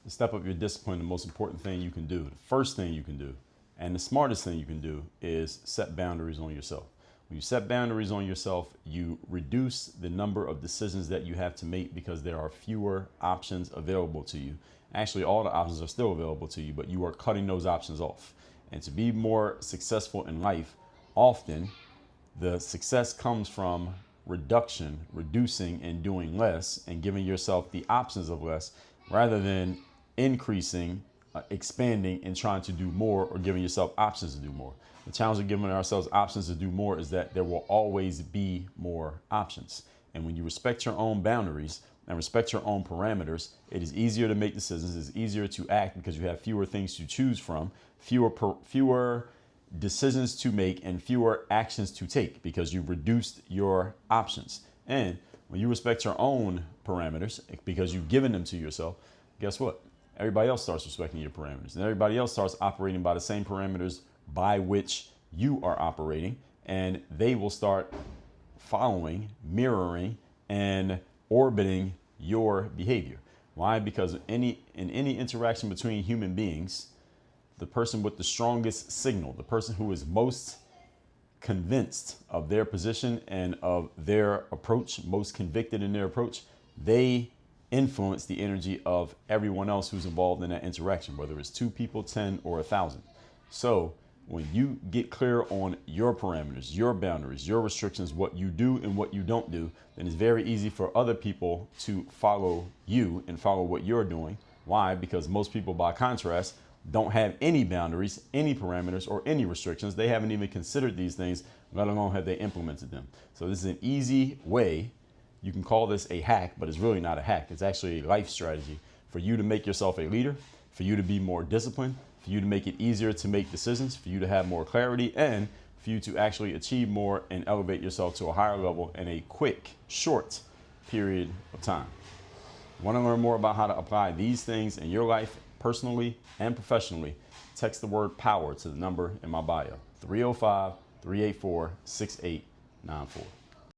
to step up your discipline, the most important thing you can do, the first thing you can do, and the smartest thing you can do is set boundaries on yourself. When you set boundaries on yourself, you reduce the number of decisions that you have to make because there are fewer options available to you. Actually, all the options are still available to you, but you are cutting those options off. And to be more successful in life, often the success comes from reducing and doing less and giving yourself the options of less rather than increasing, expanding and trying to do more or giving yourself options to do more. The challenge of giving ourselves options to do more is that there will always be more options. And when you respect your own boundaries and respect your own parameters, it is easier to make decisions. It's easier to act because you have fewer things to choose from, fewer decisions to make and fewer actions to take because you've reduced your options. And when you respect your own parameters because you've given them to yourself, guess what? Everybody else starts respecting your parameters and everybody else starts operating by the same parameters by which you are operating, and they will start following, mirroring, and orbiting your behavior. Why? Because in any interaction between human beings, the person with the strongest signal, the person who is most convinced of their position and of their approach, most convicted in their approach, they influence the energy of everyone else who's involved in that interaction, whether it's 2 people, 10, or 1,000. So when you get clear on your parameters, your boundaries, your restrictions, what you do and what you don't do, then it's very easy for other people to follow you and follow what you're doing. Why? Because most people, by contrast, don't have any boundaries, any parameters, or any restrictions. They haven't even considered these things, let alone have they implemented them. So this is an easy way. You can call this a hack, but it's really not a hack. It's actually a life strategy for you to make yourself a leader, for you to be more disciplined, for you to make it easier to make decisions, for you to have more clarity, and for you to actually achieve more and elevate yourself to a higher level in a quick, short period of time. Want to learn more about how to apply these things in your life, personally and professionally? Text the word POWER to the number in my bio, 305-384-6894.